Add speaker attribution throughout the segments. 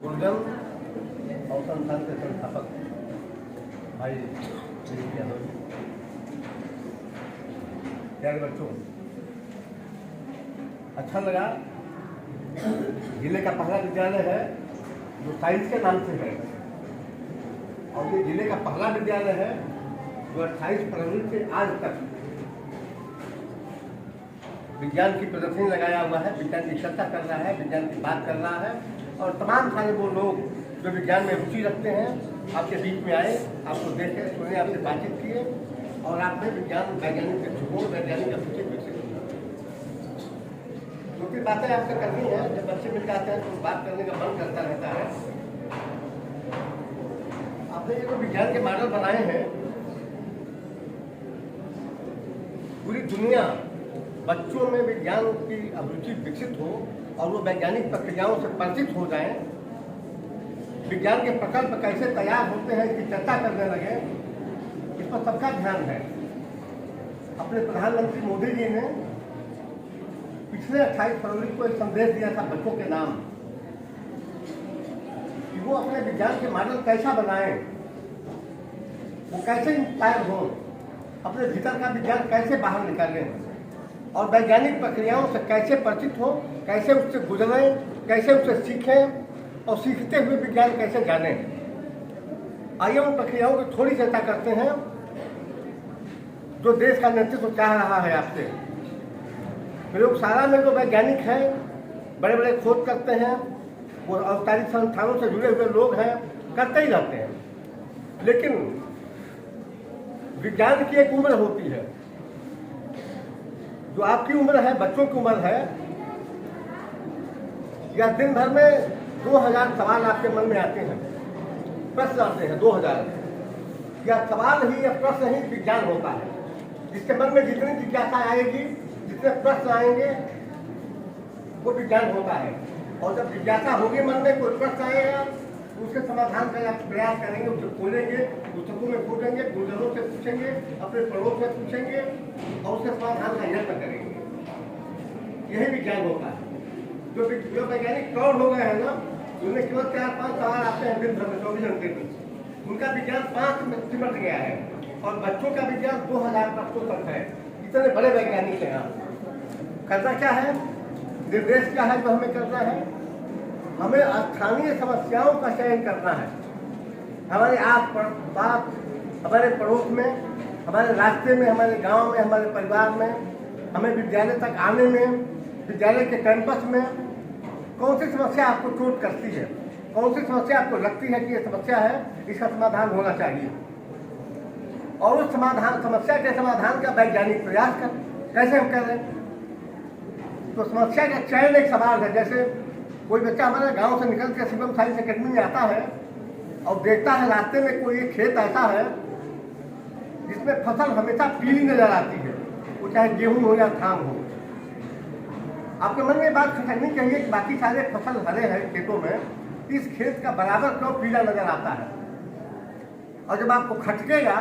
Speaker 1: गुरुजन और संस्थान के संस्थापक भाई यादव जी, प्यारे बच्चों, अच्छा लगा। जिले का पहला विद्यालय है जो साइंस के नाम से है, और ये जिले का पहला विद्यालय है जो 28 फरवरी से आज तक विज्ञान की प्रदर्शनी लगाया हुआ है, विज्ञान की चर्चा कर रहा है, विज्ञान की बात कर रहा है। और तमाम सारे वो लोग जो विज्ञान में रुचि रखते हैं आपके बीच में आए, आपको देखे, सुने, आपसे बातचीत किए और आपने विज्ञान वैज्ञानिक के दृष्टिकोण, वैज्ञानिक का सूची विकसित किया। जो कि बातें आपसे करनी है, जब बच्चे मिल जाते हैं तो बात करने का मन करता रहता है। आपने ये जो विज्ञान के मॉडल बनाए हैं, पूरी दुनिया बच्चों में विज्ञान की अभिरुचि विकसित हो और वो वैज्ञानिक प्रक्रियाओं से परिचित हो जाएं, विज्ञान के प्रकल्प कैसे तैयार होते हैं इसकी चर्चा करने लगे, इस पर सबका ध्यान है। अपने प्रधानमंत्री मोदी जी ने पिछले 28 फरवरी को एक संदेश दिया था बच्चों के नाम कि वो अपने विज्ञान के मॉडल कैसा बनाएं, वो कैसे इंस्पायर हो, अपने भीतर का विज्ञान कैसे बाहर निकालें और वैज्ञानिक प्रक्रियाओं से कैसे परिचित हो, कैसे उससे गुजरें, कैसे उससे सीखें और सीखते हुए विज्ञान कैसे जानें। आइए उन प्रक्रियाओं की थोड़ी चर्चा करते हैं जो देश का नेतृत्व चाह रहा है आपसे। प्रयोगशाला में जो वैज्ञानिक हैं, बड़े बड़े खोज करते हैं, वो औपचारिक संस्थानों से जुड़े हुए लोग हैं, करते ही रहते हैं, लेकिन विज्ञान की एक उम्र होती है। जो आपकी उम्र है, बच्चों की उम्र है, या दिन भर में 2000 सवाल आपके मन में आते हैं, प्रश्न आते हैं 2000, या सवाल ही या प्रश्न ही विज्ञान होता है। जिसके मन में जितनी जिज्ञासा आएगी, जितने प्रश्न आएंगे, वो विज्ञान होता है। और जब जिज्ञासा होगी मन में, कोई प्रश्न आएगा, उसके समाधान का आप प्रयास करेंगे, उसे खोलेंगे, पुस्तकों में खोजेंगे, गुरुजनों से पूछेंगे, अपने पड़ोस से पूछेंगे और उसके समाधान का यत्न करेंगे। यही विज्ञान होता है। जो वैज्ञानिक प्रौढ़ हो गए हैं ना, उन्हें केवल 4-5 सवाल आते हैं दिन भर में 24 घंटे में, उनका विज्ञान 5 में सिमट गया है। और बच्चों का विज्ञान 2000 प्रश्नों तक है। इतने बड़े वैज्ञानिक हैं आप। करना क्या है, निर्देश क्या है जो हमें करना है, हमें स्थानीय समस्याओं का चयन करना है। हमारे आस पास, हमारे पड़ोस में, हमारे रास्ते में, हमारे गांव में, हमारे परिवार में, हमें विद्यालय तक आने में, विद्यालय के कैंपस में कौन सी समस्या आपको चोट करती है, कौन सी समस्या आपको लगती है कि ये समस्या है, इसका समाधान होना चाहिए। और उस समस्या के समाधान का वैज्ञानिक प्रयास कैसे हम कर रहे हैं। तो समस्या का चयन एक सवाल है। जैसे कोई बच्चा हमारे गांव से निकल के शिवम साइंस अकेडमी में आता है और देखता है रास्ते में कोई एक खेत ऐसा है जिसमें फसल हमेशा पीली नजर आती है, वो चाहे गेहूं हो या धान हो। आपके मन में बात खटकनी चाहिए कि बाकी सारे फसल हरे हैं खेतों में, इस खेत का बराबर क्यों पीला नजर आता है। और जब आपको खटकेगा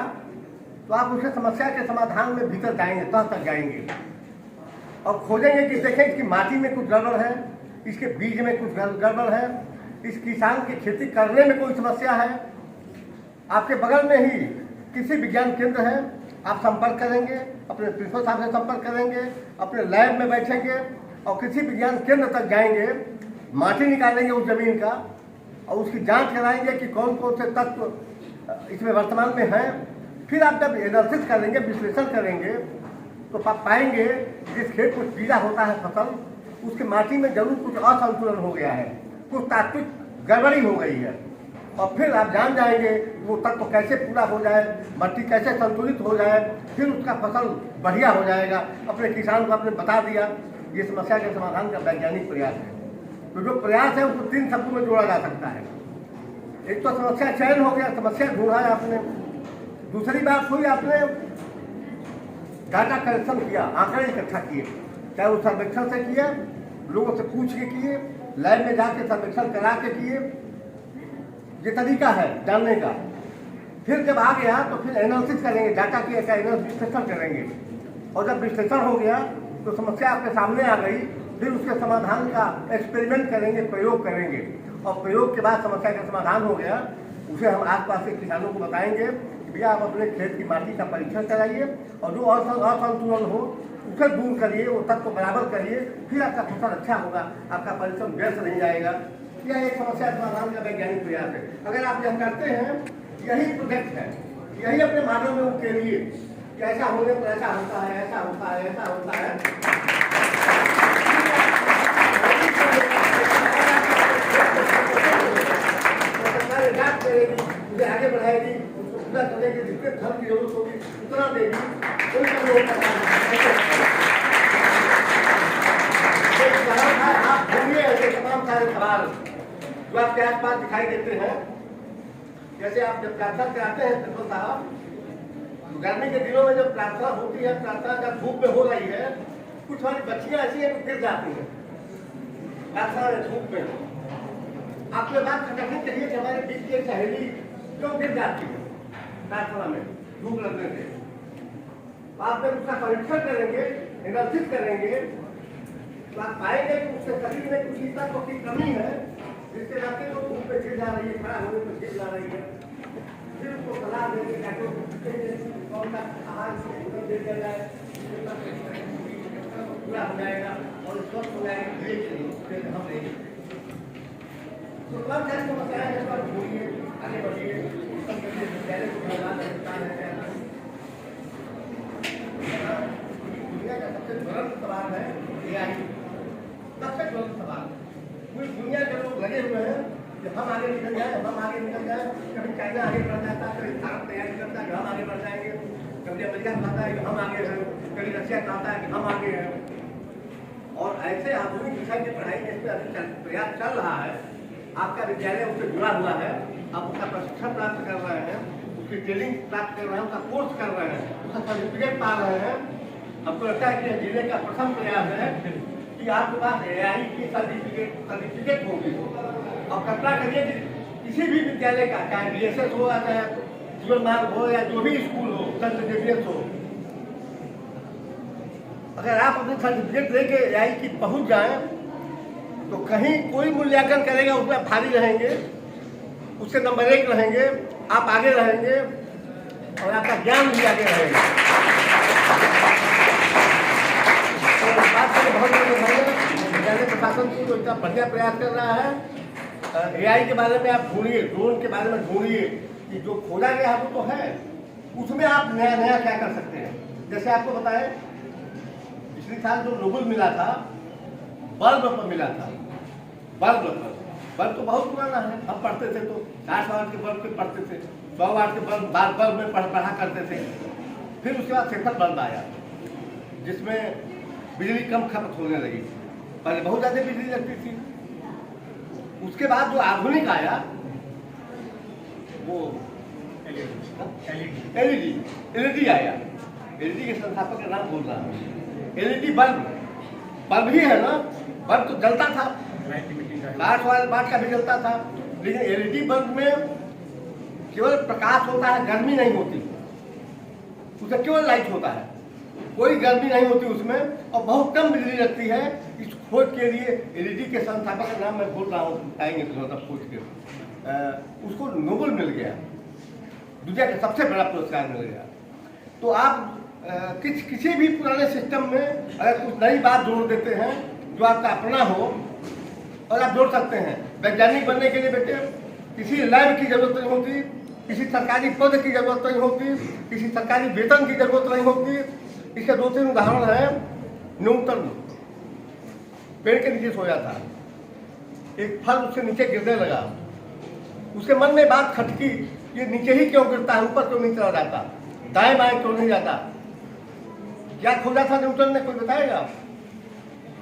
Speaker 1: तो आप उसके समस्या के समाधान में भीतर जाएंगे, तक जाएंगे और खोजेंगे कि देखें इसकी माटी में कुछ गड़बड़ है, इसके बीज में कुछ गड़बड़ है, इस किसान की खेती करने में कोई समस्या है। आपके बगल में ही किसी विज्ञान केंद्र है, आप संपर्क करेंगे, अपने प्रिंसिपल साहब से संपर्क करेंगे, अपने लैब में बैठेंगे और किसी विज्ञान केंद्र तक जाएंगे, माटी निकालेंगे उस जमीन का और उसकी जांच कराएंगे कि कौन कौन से तत्व इसमें वर्तमान में हैं। फिर आप जब एनालिसिस करेंगे, विश्लेषण करेंगे, तो आप पाएंगे जिस खेत को पीला होता है फसल, उसके माटी में जरूर कुछ असंतुलन हो गया है, कुछ तात्विक गड़बड़ी हो गई है। और फिर आप जान जाएंगे वो तत्व कैसे पूरा हो जाए, मिट्टी कैसे संतुलित हो जाए, फिर उसका फसल बढ़िया हो जाएगा। अपने किसान को आपने बता दिया। ये समस्या के समाधान का वैज्ञानिक प्रयास है। तो जो प्रयास है उसको 3 शब्दों में जोड़ा जा सकता है। एक तो समस्या चयन हो गया, समस्या ढूंढा है आपने। दूसरी बात हुई, आपने डाटा कलेक्शन किया, आंकड़े इकट्ठा किए, चाहे वो सर्वेक्षण से किए, लोगों से पूछ के किए, लैब में जाके सर्वेक्षण करा के किए। ये तरीका है जानने का। फिर जब आ गया तो फिर एनालिसिस करेंगे, डाटा की विश्लेषण करेंगे। और जब विश्लेषण हो गया तो समस्या आपके सामने आ गई, फिर उसके समाधान का एक्सपेरिमेंट करेंगे, प्रयोग करेंगे और प्रयोग के बाद समस्या का समाधान हो गया, उसे हम आसपास के किसानों को बताएंगे कि भैया आप अपने खेत की माटी का परीक्षण कराइए और जो असंतुलन हो उसे दूर करिए, वो तत्व को बराबर करिए, फिर आपका फसल अच्छा होगा, आपका परिश्रम व्यर्थ नहीं जाएगा। यह एक समस्या समाधान का वैज्ञानिक प्रयास है। अगर आप यह करते हैं, यही प्रोजेक्ट है, यही अपने मानव में उकेरिए कि ऐसा होने पर ऐसा होता है, ऐसा होता है, ऐसा होता है। सरकार जांच करेगी, मुझे आगे बढ़ाएगी, उसको पूरा करने के जितने धन की जरूरत होगी उतना देगी। आप ढूंढिए ऐसे तमाम सारे सवाल जो आपके आसपास दिखाई देते हैं। जैसे आप जब प्रार्थना कराते हैं प्रिंसिपल साहब, तो गर्मी के दिनों में जब प्रार्थना होती है, प्रार्थना जब धूप में हो रही है, कुछ हमारी बच्चियां ऐसी हैं गिर जाती हैं प्रार्थना में धूप में। आपको बात करनी चाहिए कि हमारे बीच की एक सहेली क्यों गिर जाती है प्रार्थना में धूप लगने से। आप जब उसका परीक्षण करेंगे, एनालिसिस करेंगे, तो आप पाएंगे कि उसके शरीर में कुछ तत्व की कमी है जिसके नाते वो धूप पे गिर जा रही है, खड़ा होने पर गिर जा रही है। फिर उसको सलाह देंगे कौन सा आहार दे दिया जाए, पूरा हो जाएगा और स्वस्थ हो जाएगा। धीरे हम लेंगे तो कब जाए तो बताया है, पर भूलिए आगे बढ़िए। विद्यालय को दुनिया का सबसे ज्वलंत सवाल है AI, सबसे ज्वलंत सवाल। पूरी दुनिया के लोग लगे हुए हैं कि हम आगे निकल जाए, हम आगे निकल जाए। कभी चाइना आगे बढ़ जाता है, कभी भारत तैयारी करता है कि हम आगे बढ़ जाएंगे, कभी अमेरिका चाहता है कि हम आगे हैं, कभी रशिया चाहता है कि हम आगे हैं। और ऐसे आधुनिक विषय की पढ़ाई में इसमें अभी प्रयास चल रहा है। आपका विद्यालय उससे जुड़ा हुआ है, आप उसका प्रशिक्षण प्राप्त कर रहे हैं, उसकी ट्रेनिंग प्राप्त कर रहे हैं, उसका कोर्स कर रहे हैं, उसका सर्टिफिकेट पा रहे हैं। हमको लगता है कि जिले का प्रथम प्रयास है कि आपके पास AI की सर्टिफिकेट होगी। और कल्पना करिए कि किसी भी विद्यालय का, चाहे BSS हो या चाहे जीवन मार्ग हो या जो भी स्कूल हो, सेंट जेवियर्स हो, अगर आप अपने सर्टिफिकेट लेके AI की पहुंच जाए तो कहीं कोई मूल्यांकन करेगा उसमें भारी रहेंगे, उससे नंबर 1 रहेंगे, आप आगे रहेंगे और आपका ज्ञान भी आगे रहेगा। तो बात करें बहुत विद्यालय प्रशासन की तो इतना बढ़िया प्रयास कर रहा है। AI के बारे में आप ढूंढिए, ड्रोन के बारे में ढूंढिए कि जो खोजा गया है वो तो है, उसमें आप नया नया क्या कर सकते हैं। जैसे आपको बताएं, पिछले साल जो नोबेल मिला था बल्ब पर मिला था। बल्ब तो बहुत पुराना है, हम पढ़ते थे तो 60 वाट के बल्ब पे पढ़ते थे, 100 वाट के बल्ब में पढ़ा करते थे। फिर उसके बाद सेफर बल्ब आया जिसमें बिजली कम खपत होने लगी, पहले बहुत ज़्यादा बिजली लगती थी। उसके बाद जो आधुनिक आया वो LED आया। LED के संस्थापक का नाम बोल रहा हूँ। LED बल्ब ही है ना, बल्ब तो जलता था, 60 वाट का भी जलता था, लेकिन LED बल्ब में केवल प्रकाश होता है, गर्मी नहीं होती, उसमें केवल लाइट होता है, कोई गर्मी नहीं होती उसमें, और बहुत कम बिजली लगती है। इस खोज के लिए LED के संस्थापक का नाम मैं बोल रहा हूँ, आएंगे तो खोज के उसको नोबेल मिल गया, दुनिया का सबसे बड़ा पुरस्कार मिल गया। तो आप किसी भी पुराने सिस्टम में अगर कुछ नई बात जोड़ देते हैं जो आपका अपना हो, और आप जोड़ सकते हैं। वैज्ञानिक बनने के लिए बेटे किसी लैब की जरूरत नहीं होती, किसी सरकारी पद की जरूरत नहीं होती, किसी सरकारी वेतन की जरूरत नहीं होती। इसके 2-3 उदाहरण है। न्यूटन पेड़ के नीचे सोया था, एक फल उससे नीचे गिरने लगा, उसके मन में बात खटकी, ये नीचे ही क्यों गिरता है, ऊपर क्यों नहीं चला जाता, दाएं बाएं क्यों नहीं जाता। क्या खोजा था न्यूटन ने, कोई बताएगा?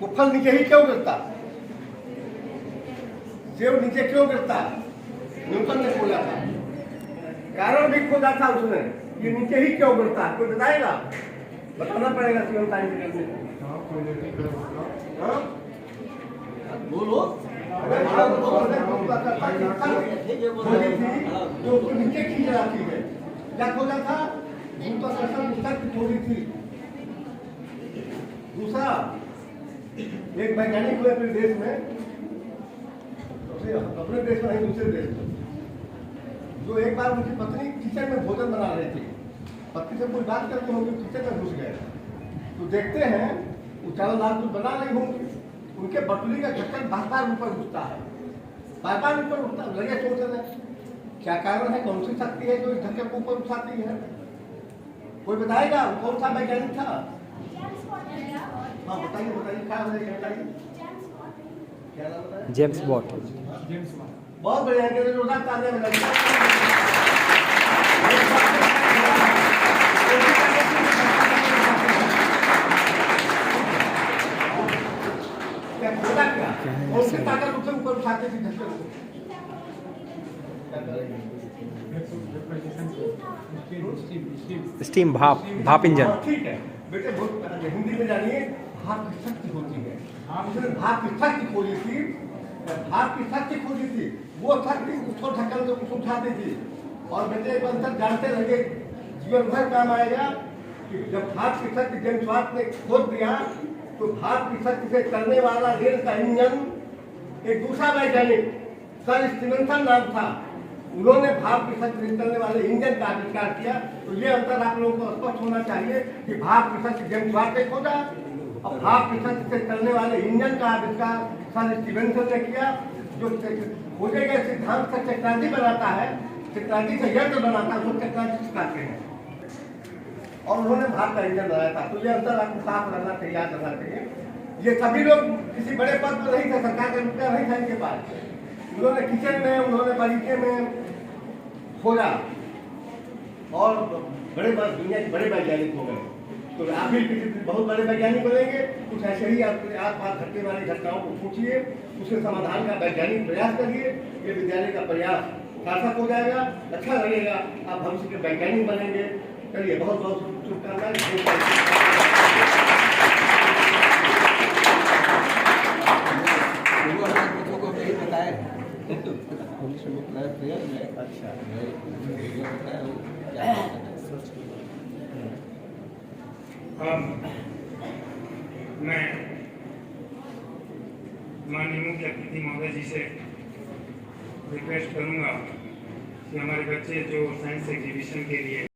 Speaker 1: वो फल नीचे ही क्यों गिरता, सेब नीचे क्यों गिरता, न्यूटन ने खोजा था। कारण भी खोजा था उसने, ये नीचे ही क्यों गिरता, कोई बताएगा? बताना पड़ेगा सीएम साइंस में। बोलो जो उसको नीचे खींच जाती है, क्या खोजा था? थोड़ी थी। दूसरा, एक वैज्ञानिक हुए अपने देश में, अपने देश में नहीं दूसरे देश में, जो एक बार उनकी पत्नी किचन में भोजन बना रही थी, पत्नी से कोई बात करके होंगे, किचन में घुस गए, तो देखते हैं वो चावल दाल कुछ बना रही होंगी, उनके बटुली का ढक्कन बार बार ऊपर उठता है, बार बार ऊपर उठता, लगे सोचने क्या कारण है, कौन सी शक्ति है जो इस ढक्कन को ऊपर उठाती है? कोई बताएगा कौन सा वैज्ञानिक था? हाँ बताइए बताइए, क्या बताइए, क्या नाम बताया?
Speaker 2: James Bot.
Speaker 1: बहुत बढ़िया, जोरदार तालियां बजाइए। क्या खोला क्या? कौन सी ताकत उसे ऊपर उठाते थी ढक्कन को?
Speaker 2: स्टीम, भाप इंजन।
Speaker 1: ठीक है बेटे, हिंदी में जानिए, भाप की शक्ति होती है। उसने भाप की शक्ति खोजी थी, भाप की शक्ति खोजी थी, वो शक्ति उसको ढक्कन से कुछ उठाती थी। और बेटे एक अंतर जानते लगे, जीवन भर काम आएगा कि जब भाप की शक्ति जेम्स वाट ने खोज दिया, तो भाप की शक्ति से चलने वाला रेल का इंजन एक दूसरा वैज्ञानिक सर स्टीवेंसन नाम था, उन्होंने भाप की शक्ति से चलने वाले इंजन का आविष्कार किया। तो ये अंतर आप लोगों को स्पष्ट होना चाहिए कि भाप की शक्ति जेम्स वाट ने खोजा और भाप की शक्ति से चलने वाले इंजन का आविष्कार सर स्टीवेंसन ने किया। जो खोजे गए सिद्धांत से टेक्नोलॉजी बनाता है, टेक्नोलॉजी से यंत्र बनाता है, उसको टेक्नोलॉजी सिखाते हैं, और उन्होंने भाप का इंजन बनाया था। तो ये अंतर आपको साफ रहना चाहिए, याद रखना चाहिए। ये सभी लोग किसी बड़े पद पर नहीं थे, सरकार का रुपया नहीं था इनके पास, उन्होंने किचन में, उन्होंने बगीचे में खोजा और बड़े दुनिया के बड़े वैज्ञानिक हो गए। तो आप भी किसी बहुत बड़े वैज्ञानिक बनेंगे। कुछ ऐसे ही आपके आसपास घटने वाली घटनाओं को पूछिए, उसके समाधान का वैज्ञानिक प्रयास करिए, ये विद्यालय का प्रयास सार्थक हो जाएगा, अच्छा लगेगा, आप भविष्य के वैज्ञानिक बनेंगे। चलिए, बहुत बहुत शुभकामनाएं। अच्छा,
Speaker 3: मैं माननीय मुख्य अतिथि महोदय जी से रिक्वेस्ट करूंगा कि हमारे बच्चे जो साइंस एग्जीबिशन के लिए